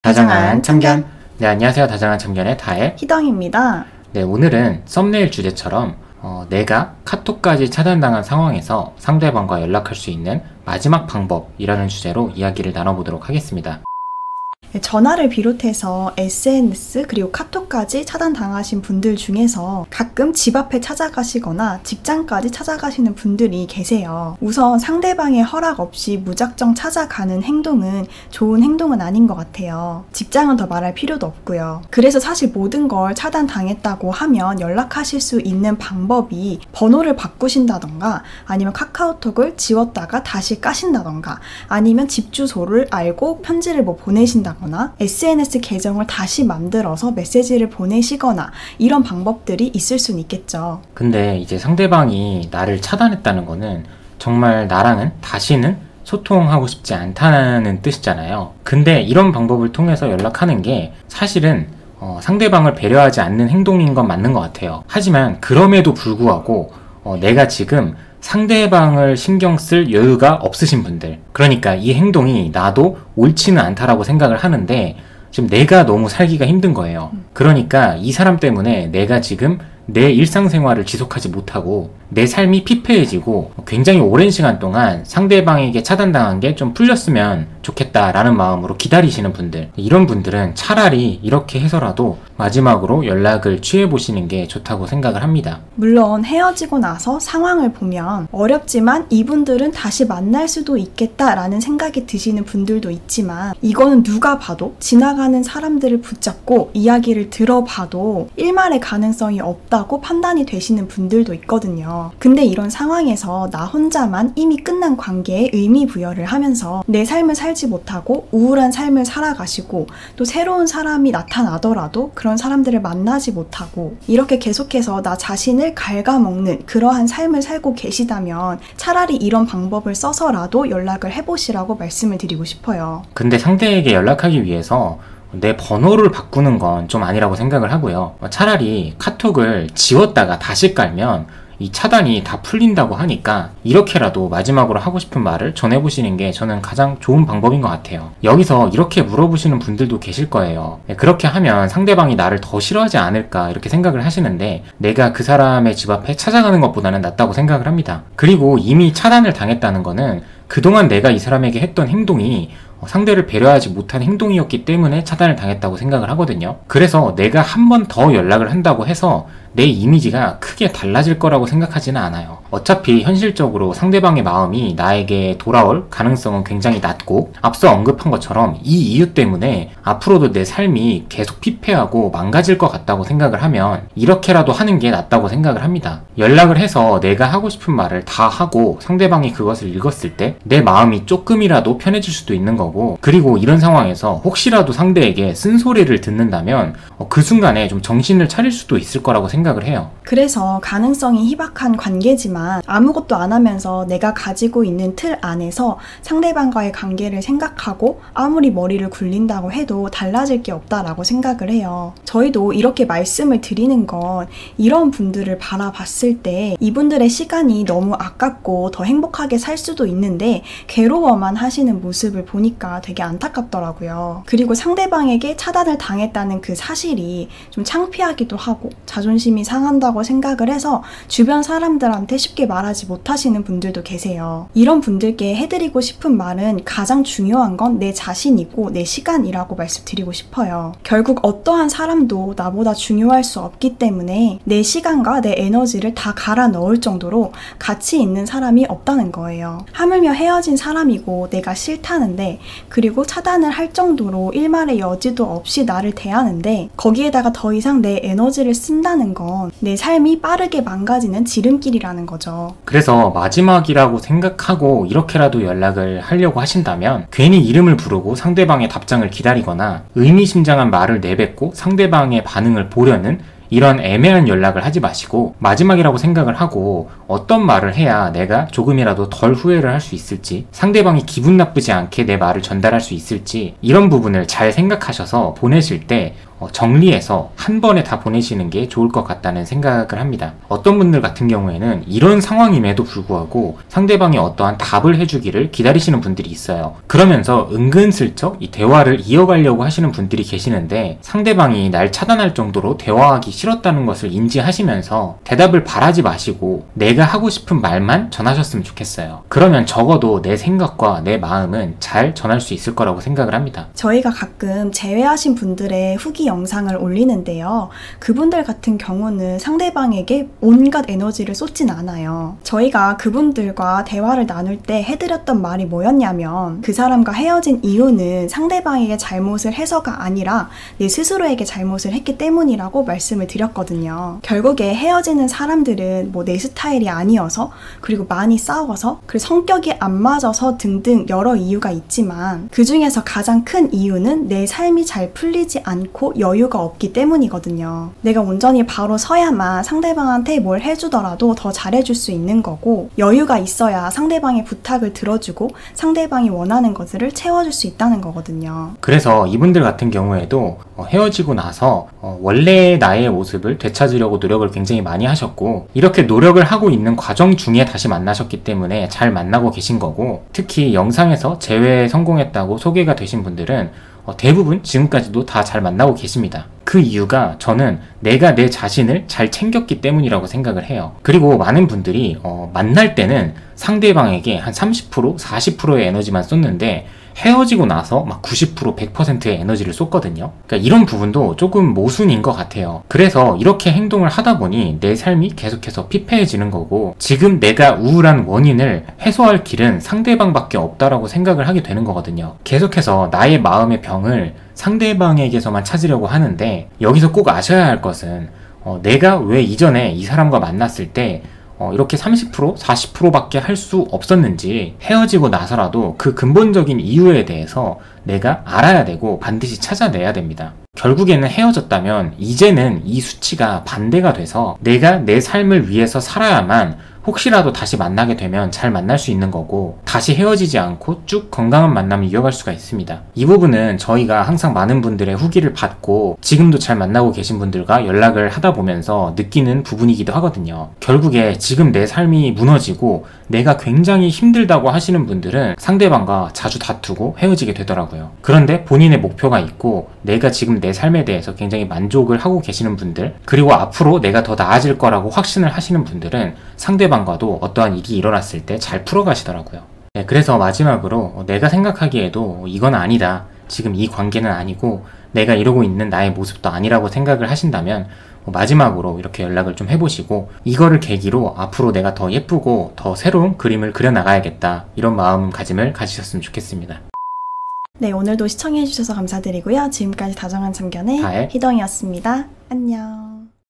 다정한 참견. 네, 안녕하세요. 다정한 참견의 다혜 희덩입니다. 네, 오늘은 썸네일 주제처럼 내가 카톡까지 차단당한 상황에서 상대방과 연락할 수 있는 마지막 방법이라는 주제로 이야기를 나눠보도록 하겠습니다. 전화를 비롯해서 SNS 그리고 카톡까지 차단당하신 분들 중에서 가끔 집 앞에 찾아가시거나 직장까지 찾아가시는 분들이 계세요. 우선 상대방의 허락 없이 무작정 찾아가는 행동은 좋은 행동은 아닌 것 같아요. 직장은 더 말할 필요도 없고요. 그래서 사실 모든 걸 차단당했다고 하면 연락하실 수 있는 방법이 번호를 바꾸신다던가 아니면 카카오톡을 지웠다가 다시 까신다던가 아니면 집 주소를 알고 편지를 보내신다거나 SNS 계정을 다시 만들어서 메시지를 보내시거나 이런 방법들이 있을 수는 있겠죠. 근데 이제 상대방이 나를 차단했다는 거는 정말 나랑은 다시는 소통하고 싶지 않다는 뜻이잖아요. 근데 이런 방법을 통해서 연락하는 게 사실은 상대방을 배려하지 않는 행동인 건 맞는 것 같아요. 하지만 그럼에도 불구하고 내가 지금 상대방을 신경 쓸 여유가 없으신 분들, 그러니까 이 행동이 나도 옳지는 않다라고 생각을 하는데 지금 내가 너무 살기가 힘든 거예요. 그러니까 이 사람 때문에 내가 지금 내 일상생활을 지속하지 못하고 내 삶이 피폐해지고 굉장히 오랜 시간 동안 상대방에게 차단당한 게 좀 풀렸으면 좋겠다라는 마음으로 기다리시는 분들, 이런 분들은 차라리 이렇게 해서라도 마지막으로 연락을 취해보시는 게 좋다고 생각을 합니다. 물론 헤어지고 나서 상황을 보면 어렵지만 이분들은 다시 만날 수도 있겠다라는 생각이 드시는 분들도 있지만 이거는 누가 봐도 지나가는 사람들을 붙잡고 이야기를 들어봐도 일말의 가능성이 없다고 판단이 되시는 분들도 있거든요. 근데 이런 상황에서 나 혼자만 이미 끝난 관계에 의미 부여를 하면서 내 삶을 살지 못하고 우울한 삶을 살아가시고 또 새로운 사람이 나타나더라도 그런 사람들을 만나지 못하고 이렇게 계속해서 나 자신을 갉아먹는 그러한 삶을 살고 계시다면 차라리 이런 방법을 써서라도 연락을 해보시라고 말씀을 드리고 싶어요. 근데 상대에게 연락하기 위해서 내 번호를 바꾸는 건 좀 아니라고 생각을 하고요. 차라리 카톡을 지웠다가 다시 깔면 이 차단이 다 풀린다고 하니까 이렇게라도 마지막으로 하고 싶은 말을 전해보시는 게 저는 가장 좋은 방법인 것 같아요. 여기서 이렇게 물어보시는 분들도 계실 거예요. 그렇게 하면 상대방이 나를 더 싫어하지 않을까 이렇게 생각을 하시는데 내가 그 사람의 집 앞에 찾아가는 것보다는 낫다고 생각을 합니다. 그리고 이미 차단을 당했다는 거는 그동안 내가 이 사람에게 했던 행동이 상대를 배려하지 못한 행동이었기 때문에 차단을 당했다고 생각을 하거든요. 그래서 내가 한 번 더 연락을 한다고 해서 내 이미지가 크게 달라질 거라고 생각하지는 않아요. 어차피 현실적으로 상대방의 마음이 나에게 돌아올 가능성은 굉장히 낮고 앞서 언급한 것처럼 이 이유 때문에 앞으로도 내 삶이 계속 피폐하고 망가질 것 같다고 생각을 하면 이렇게라도 하는 게 낫다고 생각을 합니다. 연락을 해서 내가 하고 싶은 말을 다 하고 상대방이 그것을 읽었을 때 내 마음이 조금이라도 편해질 수도 있는 거고, 그리고 이런 상황에서 혹시라도 상대에게 쓴소리를 듣는다면 그 순간에 좀 정신을 차릴 수도 있을 거라고 생각을 해요. 그래서 가능성이 희박한 관계지만 아무것도 안 하면서 내가 가지고 있는 틀 안에서 상대방과의 관계를 생각하고 아무리 머리를 굴린다고 해도 달라질 게 없다라고 생각을 해요. 저희도 이렇게 말씀을 드리는 건 이런 분들을 바라봤을 때 이분들의 시간이 너무 아깝고 더 행복하게 살 수도 있는데 괴로워만 하시는 모습을 보니까 되게 안타깝더라고요. 그리고 상대방에게 차단을 당했다는 그 사실이 좀 창피하기도 하고 자존심이 상한다고 생각을 해서 주변 사람들한테 쉽게 말하지 못하시는 분들도 계세요. 이런 분들께 해드리고 싶은 말은 가장 중요한 건 내 자신이고 내 시간이라고 말씀드리고 싶어요. 결국 어떠한 사람도 나보다 중요할 수 없기 때문에 내 시간과 내 에너지를 다 갈아 넣을 정도로 가치 있는 사람이 없다는 거예요. 하물며 헤어진 사람이고 내가 싫다는데 그리고 차단을 할 정도로 일말의 여지도 없이 나를 대하는데 거기에다가 더 이상 내 에너지를 쓴다는 건 내 삶이 빠르게 망가지는 지름길이라는 거죠. 그래서 마지막이라고 생각하고 이렇게라도 연락을 하려고 하신다면 괜히 이름을 부르고 상대방의 답장을 기다리거나 의미심장한 말을 내뱉고 상대방의 반응을 보려는 이런 애매한 연락을 하지 마시고 마지막이라고 생각을 하고 어떤 말을 해야 내가 조금이라도 덜 후회를 할 수 있을지, 상대방이 기분 나쁘지 않게 내 말을 전달할 수 있을지, 이런 부분을 잘 생각하셔서 보내실 때 정리해서 한 번에 다 보내시는 게 좋을 것 같다는 생각을 합니다. 어떤 분들 같은 경우에는 이런 상황임에도 불구하고 상대방이 어떠한 답을 해주기를 기다리시는 분들이 있어요. 그러면서 은근슬쩍 이 대화를 이어가려고 하시는 분들이 계시는데, 상대방이 날 차단할 정도로 대화하기 싫었다는 것을 인지하시면서 대답을 바라지 마시고 내가 하고 싶은 말만 전하셨으면 좋겠어요. 그러면 적어도 내 생각과 내 마음은 잘 전할 수 있을 거라고 생각을 합니다. 저희가 가끔 제외하신 분들의 후기 영상을 올리는데요. 그분들 같은 경우는 상대방에게 온갖 에너지를 쏟진 않아요. 저희가 그분들과 대화를 나눌 때 해드렸던 말이 뭐였냐면, 그 사람과 헤어진 이유는 상대방에게 잘못을 해서가 아니라 내 스스로에게 잘못을 했기 때문이라고 말씀을 드렸거든요. 결국에 헤어지는 사람들은 뭐 내 스타일이 아니어서, 그리고 많이 싸워서, 그리고 성격이 안 맞아서 등등 여러 이유가 있지만, 그 중에서 가장 큰 이유는 내 삶이 잘 풀리지 않고 여유가 없기 때문이거든요. 내가 온전히 바로 서야만 상대방한테 뭘 해주더라도 더 잘해줄 수 있는 거고, 여유가 있어야 상대방의 부탁을 들어주고 상대방이 원하는 것들을 채워줄 수 있다는 거거든요. 그래서 이분들 같은 경우에도 헤어지고 나서 원래 나의 모습을 되찾으려고 노력을 굉장히 많이 하셨고, 이렇게 노력을 하고 있는 과정 중에 다시 만나셨기 때문에 잘 만나고 계신 거고, 특히 영상에서 재회에 성공했다고 소개가 되신 분들은 대부분 지금까지도 다 잘 만나고 계십니다. 그 이유가 저는 내가 내 자신을 잘 챙겼기 때문이라고 생각을 해요. 그리고 많은 분들이 만날 때는 상대방에게 한 30%, 40%의 에너지만 쏟는데 헤어지고 나서 막 90%, 100%의 에너지를 쏟거든요. 그러니까 이런 부분도 조금 모순인 것 같아요. 그래서 이렇게 행동을 하다 보니 내 삶이 계속해서 피폐해지는 거고, 지금 내가 우울한 원인을 해소할 길은 상대방밖에 없다라고 생각을 하게 되는 거거든요. 계속해서 나의 마음의 병을 상대방에게서만 찾으려고 하는데, 여기서 꼭 아셔야 할 것은 내가 왜 이전에 이 사람과 만났을 때 이렇게 30%, 40%밖에 할 수 없었는지, 헤어지고 나서라도 그 근본적인 이유에 대해서 내가 알아야 되고 반드시 찾아내야 됩니다. 결국에는 헤어졌다면 이제는 이 수치가 반대가 돼서 내가 내 삶을 위해서 살아야만 혹시라도 다시 만나게 되면 잘 만날 수 있는 거고, 다시 헤어지지 않고 쭉 건강한 만남을 이어갈 수가 있습니다. 이 부분은 저희가 항상 많은 분들의 후기를 받고 지금도 잘 만나고 계신 분들과 연락을 하다 보면서 느끼는 부분이기도 하거든요. 결국에 지금 내 삶이 무너지고 내가 굉장히 힘들다고 하시는 분들은 상대방과 자주 다투고 헤어지게 되더라고요. 그런데 본인의 목표가 있고 내가 지금 내 삶에 대해서 굉장히 만족을 하고 계시는 분들, 그리고 앞으로 내가 더 나아질 거라고 확신을 하시는 분들은 상대방과도 어떠한 일이 일어났을 때 잘 풀어가시더라고요. 네, 그래서 마지막으로 내가 생각하기에도 이건 아니다, 지금 이 관계는 아니고 내가 이러고 있는 나의 모습도 아니라고 생각을 하신다면 마지막으로 이렇게 연락을 좀 해보시고, 이거를 계기로 앞으로 내가 더 예쁘고 더 새로운 그림을 그려나가야겠다, 이런 마음가짐을 가지셨으면 좋겠습니다. 네, 오늘도 시청해주셔서 감사드리고요. 지금까지 다정한 참견의 다혜 희덩이었습니다. 안녕.